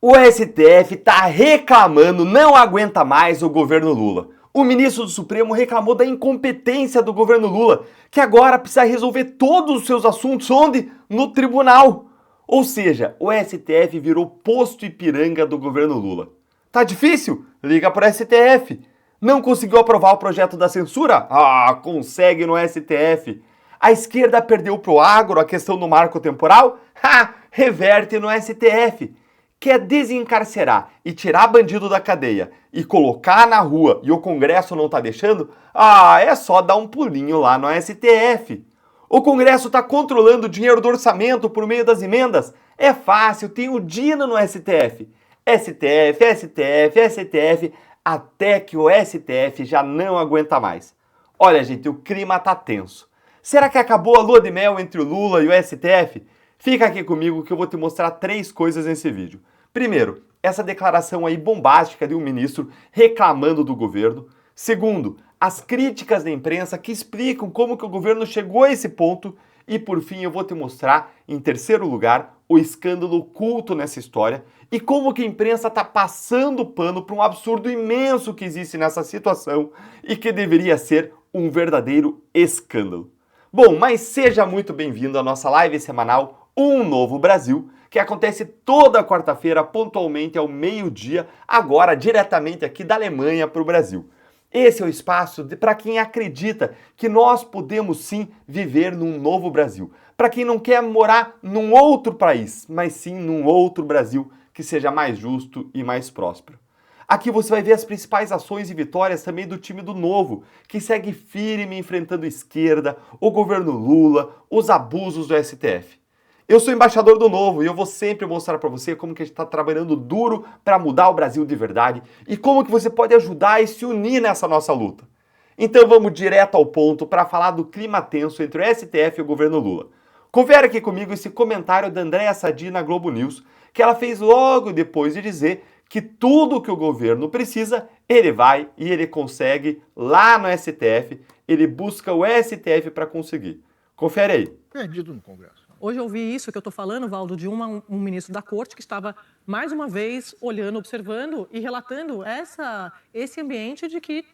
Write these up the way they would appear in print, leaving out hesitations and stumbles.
O STF está reclamando, não aguenta mais o governo Lula. O ministro do Supremo reclamou da incompetência do governo Lula, que agora precisa resolver todos os seus assuntos onde? No tribunal. Ou seja, o STF virou posto Ipiranga do governo Lula. Tá difícil? Liga para o STF. Não conseguiu aprovar o projeto da censura? Ah, consegue no STF. A esquerda perdeu pro agro a questão do marco temporal? Ha! Reverte no STF. Quer desencarcerar e tirar bandido da cadeia e colocar na rua e o Congresso não tá deixando? Ah, é só dar um pulinho lá no STF. O Congresso tá controlando o dinheiro do orçamento por meio das emendas? É fácil, tem o Dino no STF. STF, STF, STF, até que o STF já não aguenta mais. Olha, gente, o clima tá tenso. Será que acabou a lua de mel entre o Lula e o STF? Fica aqui comigo que eu vou te mostrar 3 coisas nesse vídeo. Primeiro, essa declaração aí bombástica de um ministro reclamando do governo. Segundo, as críticas da imprensa que explicam como que o governo chegou a esse ponto. E por fim, eu vou te mostrar, em terceiro lugar, o escândalo oculto nessa história e como que a imprensa está passando pano para um absurdo imenso que existe nessa situação e que deveria ser um verdadeiro escândalo. Bom, mas seja muito bem-vindo à nossa live semanal Um Novo Brasil, que acontece toda quarta-feira, pontualmente ao meio-dia, agora diretamente aqui da Alemanha para o Brasil. Esse é o espaço para quem acredita que nós podemos sim viver num novo Brasil. Para quem não quer morar num outro país, mas sim num outro Brasil que seja mais justo e mais próspero. Aqui você vai ver as principais ações e vitórias também do time do Novo, que segue firme enfrentando a esquerda, o governo Lula, os abusos do STF. Eu sou embaixador do Novo e eu vou sempre mostrar para você como que a gente está trabalhando duro para mudar o Brasil de verdade e como que você pode ajudar e se unir nessa nossa luta. Então vamos direto ao ponto para falar do clima tenso entre o STF e o governo Lula. Confere aqui comigo esse comentário da Andréa Sadi na Globo News, que ela fez logo depois de dizer que tudo que o governo precisa, ele vai e ele consegue lá no STF, ele busca o STF para conseguir. Confere aí. Perdido no Congresso. Hoje eu ouvi isso que eu estou falando, Valdo, de um ministro da Corte que estava, mais uma vez, olhando, observando e relatando esse ambiente de que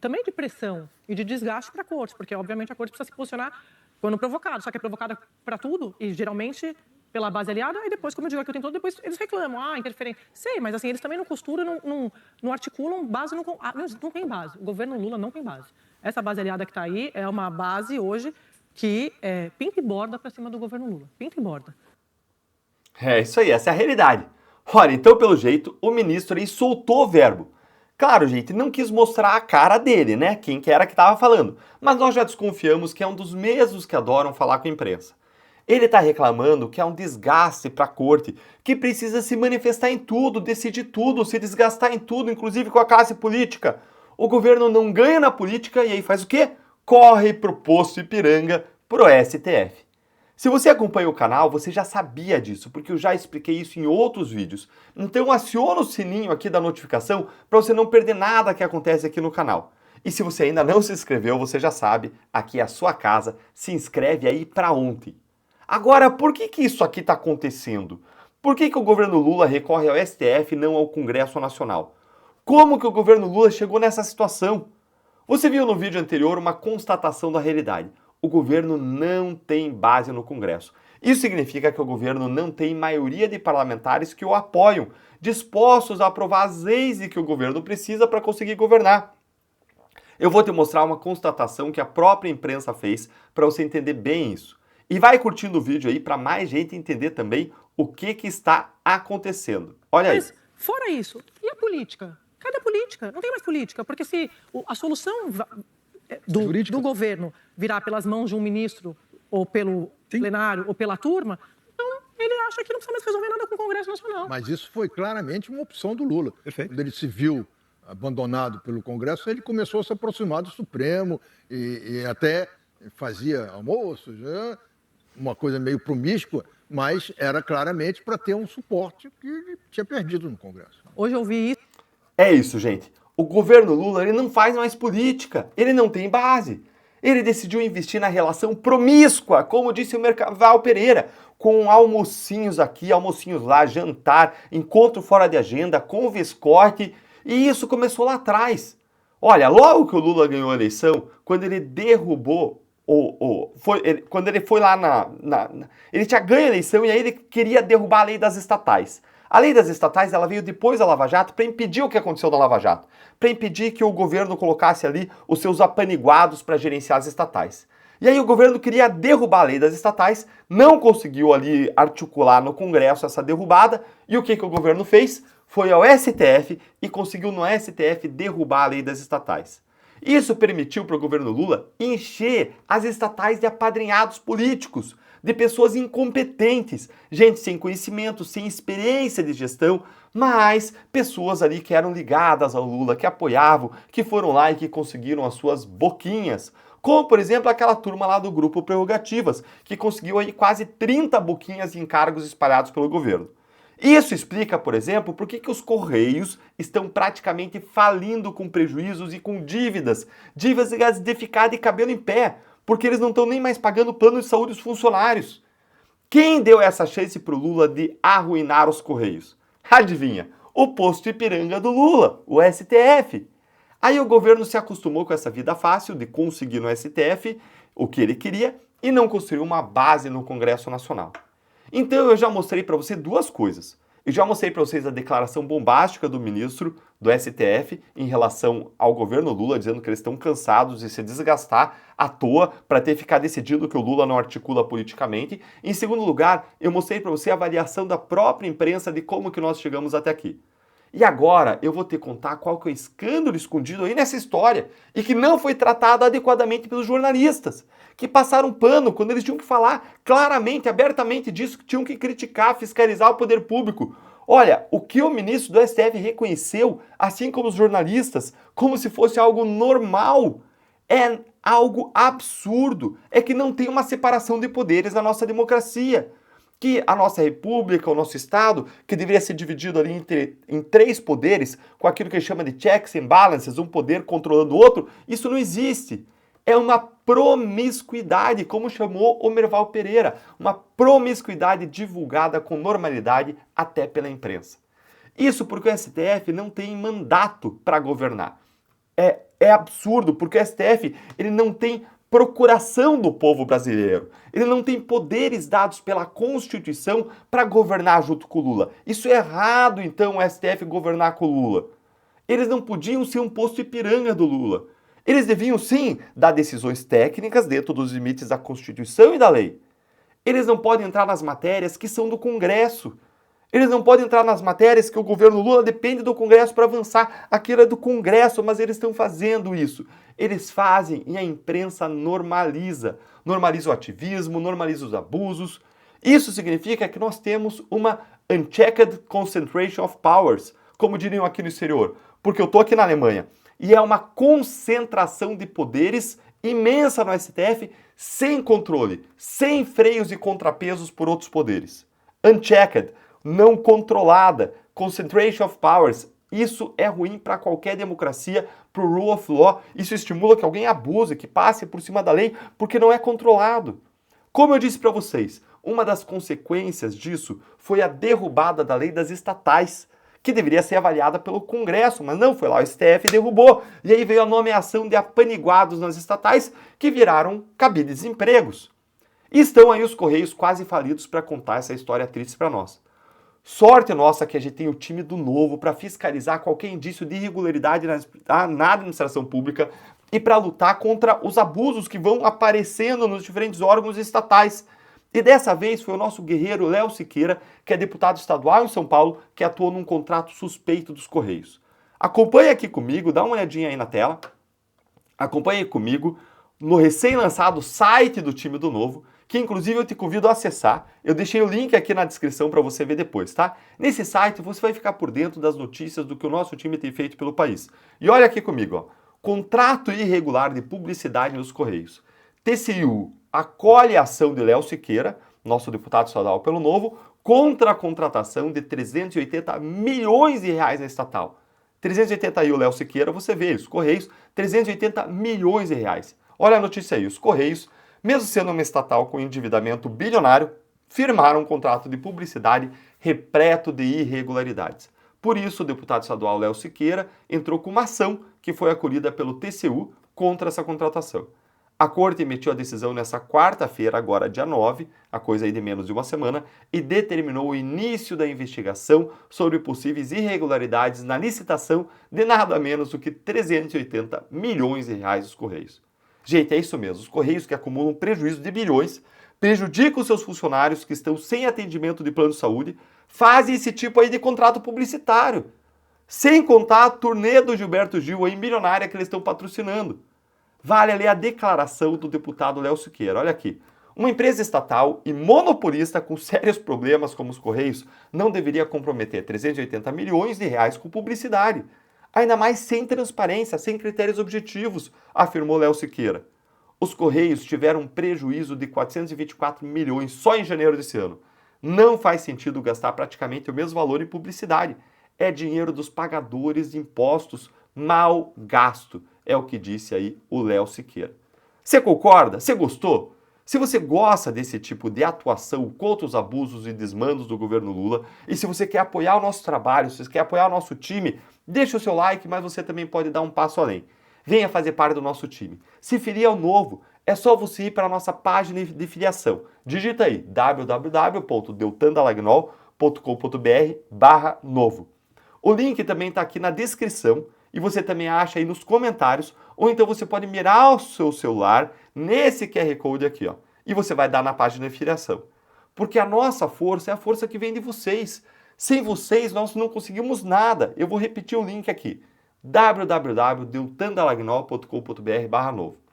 também de pressão e de desgaste para a Corte, porque, obviamente, a Corte precisa se posicionar quando provocada, só que é provocada para tudo e, geralmente, pela base aliada, e depois, como eu digo aqui o tempo todo, depois eles reclamam, interferência. Sei, mas assim, eles também não costuram, não articulam base, não tem base. O governo Lula não tem base. Essa base aliada que está aí é uma base, hoje, que pinta e borda para cima do governo Lula. Pinta e borda. É isso aí, essa é a realidade. Olha, então, pelo jeito, o ministro aí soltou o verbo. Claro, gente, não quis mostrar a cara dele, né? Quem que era que estava falando. Mas nós já desconfiamos que é um dos mesmos que adoram falar com a imprensa. Ele está reclamando que há um desgaste para a corte, que precisa se manifestar em tudo, decidir tudo, se desgastar em tudo, inclusive com a classe política. O governo não ganha na política e aí faz o quê? Corre pro posto Ipiranga, pro STF. Se você acompanha o canal, você já sabia disso, porque eu já expliquei isso em outros vídeos. Então aciona o sininho aqui da notificação para você não perder nada que acontece aqui no canal. E se você ainda não se inscreveu, você já sabe, aqui é a sua casa, se inscreve aí para ontem. Agora, por que isso aqui está acontecendo? Por que o governo Lula recorre ao STF e não ao Congresso Nacional? Como que o governo Lula chegou nessa situação? Você viu no vídeo anterior uma constatação da realidade. O governo não tem base no Congresso. Isso significa que o governo não tem maioria de parlamentares que o apoiam, dispostos a aprovar as leis que o governo precisa para conseguir governar. Eu vou te mostrar uma constatação que a própria imprensa fez para você entender bem isso. E vai curtindo o vídeo aí para mais gente entender também o que está acontecendo. Olha aí. Mas, fora isso, e a política? Cadê a política? Não tem mais política, porque se a solução do governo virar pelas mãos de um ministro, ou pelo plenário, ou pela turma, então ele acha que não precisa mais resolver nada com o Congresso Nacional. Mas isso foi claramente uma opção do Lula. Perfeito. Quando ele se viu abandonado pelo Congresso, ele começou a se aproximar do Supremo e até fazia almoços, né? Uma coisa meio promíscua, mas era claramente para ter um suporte que ele tinha perdido no Congresso. Hoje eu ouvi isso. É isso, gente. O governo Lula ele não faz mais política, ele não tem base. Ele decidiu investir na relação promíscua, como disse o Mercaval Pereira, com almocinhos aqui, almocinhos lá, jantar, encontro fora de agenda, com Viscorte, e isso começou lá atrás. Olha, logo que o Lula ganhou a eleição, quando ele derrubou, quando ele foi lá ele tinha ganho a eleição e aí ele queria derrubar a lei das estatais. A lei das estatais, ela veio depois da Lava Jato para impedir o que aconteceu na Lava Jato, para impedir que o governo colocasse ali os seus apaniguados para gerenciar as estatais. E aí o governo queria derrubar a lei das estatais, não conseguiu ali articular no Congresso essa derrubada, e o que o governo fez? Foi ao STF e conseguiu no STF derrubar a lei das estatais. Isso permitiu para o governo Lula encher as estatais de apadrinhados políticos, de pessoas incompetentes, gente sem conhecimento, sem experiência de gestão, mas pessoas ali que eram ligadas ao Lula, que apoiavam, que foram lá e que conseguiram as suas boquinhas. Como, por exemplo, aquela turma lá do Grupo Prerrogativas, que conseguiu aí quase 30 boquinhas em cargos espalhados pelo governo. Isso explica, por exemplo, por que os Correios estão praticamente falindo com prejuízos e com dívidas de ficar de cabelo em pé, porque eles não estão nem mais pagando plano de saúde dos funcionários. Quem deu essa chance para o Lula de arruinar os Correios? Adivinha? O posto Ipiranga do Lula, o STF. Aí o governo se acostumou com essa vida fácil de conseguir no STF o que ele queria e não construiu uma base no Congresso Nacional. Então eu já mostrei para você duas coisas. Eu já mostrei para vocês a declaração bombástica do ministro do STF em relação ao governo Lula, dizendo que eles estão cansados de se desgastar à toa para ter que ficar decidindo que o Lula não articula politicamente. Em segundo lugar, eu mostrei para você a avaliação da própria imprensa de como que nós chegamos até aqui. E agora eu vou te contar qual que é o escândalo escondido aí nessa história e que não foi tratado adequadamente pelos jornalistas, que passaram pano quando eles tinham que falar claramente, abertamente disso, que tinham que criticar, fiscalizar o poder público. Olha, o que o ministro do STF reconheceu, assim como os jornalistas, como se fosse algo normal, é algo absurdo. É que não tem uma separação de poderes na nossa democracia. Que a nossa república, o nosso Estado, que deveria ser dividido ali em três poderes, com aquilo que ele chama de checks and balances, um poder controlando o outro, isso não existe. É uma promiscuidade, como chamou o Merval Pereira, uma promiscuidade divulgada com normalidade até pela imprensa. Isso porque o STF não tem mandato para governar. É absurdo, porque o STF ele não tem procuração do povo brasileiro. Ele não tem poderes dados pela Constituição para governar junto com o Lula. Isso é errado, então, o STF governar com o Lula. Eles não podiam ser um posto Ipiranga do Lula. Eles deviam, sim, dar decisões técnicas dentro dos limites da Constituição e da lei. Eles não podem entrar nas matérias que são do Congresso. Eles não podem entrar nas matérias que o governo Lula depende do Congresso para avançar. Aquilo é do Congresso, mas eles estão fazendo isso. Eles fazem e a imprensa normaliza. Normaliza o ativismo, normaliza os abusos. Isso significa que nós temos uma unchecked concentration of powers, como diriam aqui no exterior. Porque eu estou aqui na Alemanha. E é uma concentração de poderes imensa no STF, sem controle, sem freios e contrapesos por outros poderes. Unchecked, não controlada, concentration of powers. Isso é ruim para qualquer democracia, para o rule of law. Isso estimula que alguém abuse, que passe por cima da lei, porque não é controlado. Como eu disse para vocês, uma das consequências disso foi a derrubada da lei das estatais, que deveria ser avaliada pelo Congresso, mas não, foi lá o STF e derrubou. E aí veio a nomeação de apaniguados nas estatais, que viraram cabides de empregos. E estão aí os Correios quase falidos para contar essa história triste para nós. Sorte nossa que a gente tem o time do Novo para fiscalizar qualquer indício de irregularidade na administração pública e para lutar contra os abusos que vão aparecendo nos diferentes órgãos estatais. E dessa vez foi o nosso guerreiro Léo Siqueira, que é deputado estadual em São Paulo, que atuou num contrato suspeito dos Correios. Acompanhe aqui comigo, dá uma olhadinha aí na tela. Acompanhe comigo no recém-lançado site do time do Novo, que inclusive eu te convido a acessar. Eu deixei o link aqui na descrição para você ver depois, tá? Nesse site você vai ficar por dentro das notícias do que o nosso time tem feito pelo país. E olha aqui comigo, ó. Contrato irregular de publicidade nos Correios. TCU acolhe a ação de Léo Siqueira, nosso deputado estadual pelo Novo, contra a contratação de 380 milhões de reais na estatal. 380 aí o Léo Siqueira, você vê isso, Correios, 380 milhões de reais. Olha a notícia aí, os Correios, mesmo sendo uma estatal com endividamento bilionário, firmaram um contrato de publicidade repleto de irregularidades. Por isso, o deputado estadual Léo Siqueira entrou com uma ação que foi acolhida pelo TCU contra essa contratação. A corte emitiu a decisão nessa quarta-feira, agora dia 9, a coisa aí de menos de uma semana, e determinou o início da investigação sobre possíveis irregularidades na licitação de nada menos do que 380 milhões de reais dos Correios. Gente, é isso mesmo, os Correios que acumulam prejuízo de bilhões, prejudicam seus funcionários que estão sem atendimento de plano de saúde, fazem esse tipo aí de contrato publicitário. Sem contar a turnê do Gilberto Gil aí milionária que eles estão patrocinando. Vale ali a declaração do deputado Léo Siqueira. Olha aqui. Uma empresa estatal e monopolista com sérios problemas como os Correios não deveria comprometer 380 milhões de reais com publicidade. Ainda mais sem transparência, sem critérios objetivos, afirmou Léo Siqueira. Os Correios tiveram um prejuízo de 424 milhões só em janeiro desse ano. Não faz sentido gastar praticamente o mesmo valor em publicidade. É dinheiro dos pagadores de impostos mal gasto. É o que disse aí o Léo Siqueira. Você concorda? Você gostou? Se você gosta desse tipo de atuação contra os abusos e desmandos do governo Lula, e se você quer apoiar o nosso trabalho, se você quer apoiar o nosso time, deixa o seu like, mas você também pode dar um passo além. Venha fazer parte do nosso time. Se filia ao Novo, é só você ir para a nossa página de filiação. Digita aí www.deltandalagnol.com.br/novo. O link também está aqui na descrição e você também acha aí nos comentários, ou então você pode mirar o seu celular nesse QR Code aqui, ó, e você vai dar na página de filiação. Porque a nossa força é a força que vem de vocês. Sem vocês nós não conseguimos nada. Eu vou repetir o link aqui, www.deltandalagnol.com.br/novo.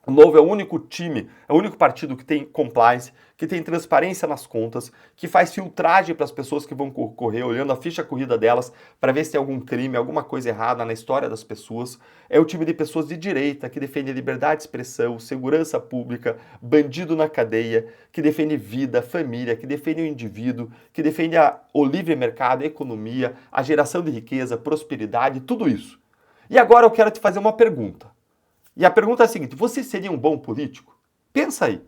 O Novo é o único time, é o único partido que tem compliance, que tem transparência nas contas, que faz filtragem para as pessoas que vão correr, olhando a ficha corrida delas para ver se tem algum crime, alguma coisa errada na história das pessoas. É o time de pessoas de direita, que defende liberdade de expressão, segurança pública, bandido na cadeia, que defende vida, família, que defende o indivíduo, que defende o livre mercado, a economia, a geração de riqueza, prosperidade, tudo isso. E agora eu quero te fazer uma pergunta. E a pergunta é a seguinte: você seria um bom político? Pensa aí.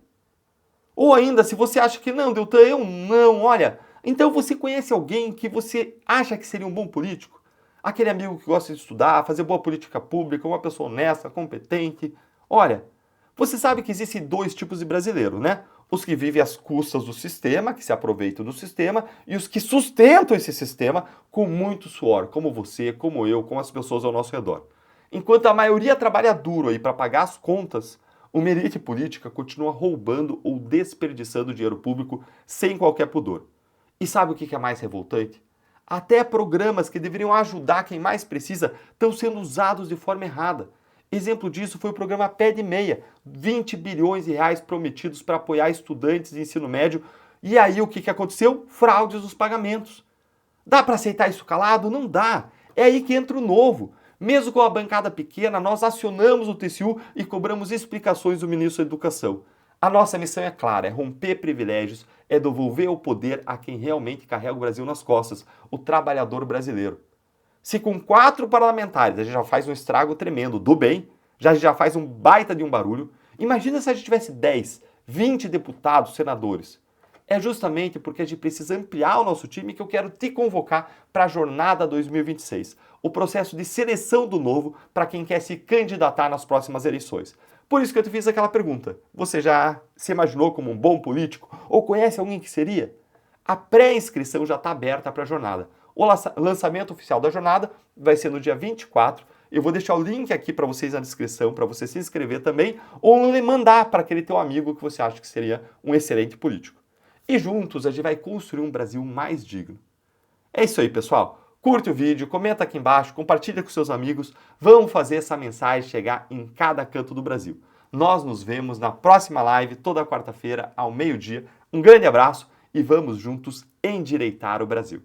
Ou ainda, se você acha que não, Deltan, eu não, olha, então você conhece alguém que você acha que seria um bom político? Aquele amigo que gosta de estudar, fazer boa política pública, uma pessoa honesta, competente. Olha, você sabe que existem dois tipos de brasileiro, né? Os que vivem às custas do sistema, que se aproveitam do sistema, e os que sustentam esse sistema com muito suor, como você, como eu, como as pessoas ao nosso redor. Enquanto a maioria trabalha duro aí para pagar as contas, uma elite política continua roubando ou desperdiçando dinheiro público sem qualquer pudor. E sabe o que é mais revoltante? Até programas que deveriam ajudar quem mais precisa estão sendo usados de forma errada. Exemplo disso foi o programa Pé de Meia, 20 bilhões de reais prometidos para apoiar estudantes de ensino médio. E aí o que aconteceu? Fraudes dos pagamentos. Dá para aceitar isso calado? Não dá. É aí que entra o Novo. Mesmo com a bancada pequena, nós acionamos o TCU e cobramos explicações do ministro da Educação. A nossa missão é clara, é romper privilégios, é devolver o poder a quem realmente carrega o Brasil nas costas, o trabalhador brasileiro. Se com 4 parlamentares a gente já faz um estrago tremendo do bem, já faz um baita de um barulho, imagina se a gente tivesse 10, 20 deputados, senadores. É justamente porque a gente precisa ampliar o nosso time que eu quero te convocar para a Jornada 2026, o processo de seleção do Novo para quem quer se candidatar nas próximas eleições. Por isso que eu te fiz aquela pergunta. Você já se imaginou como um bom político? Ou conhece alguém que seria? A pré-inscrição já está aberta para a jornada. O lançamento oficial da jornada vai ser no dia 24. Eu vou deixar o link aqui para vocês na descrição, para você se inscrever também, ou mandar para aquele teu amigo que você acha que seria um excelente político. E juntos a gente vai construir um Brasil mais digno. É isso aí, pessoal. Curte o vídeo, comenta aqui embaixo, compartilha com seus amigos. Vamos fazer essa mensagem chegar em cada canto do Brasil. Nós nos vemos na próxima live, toda quarta-feira, ao meio-dia. Um grande abraço e vamos juntos endireitar o Brasil.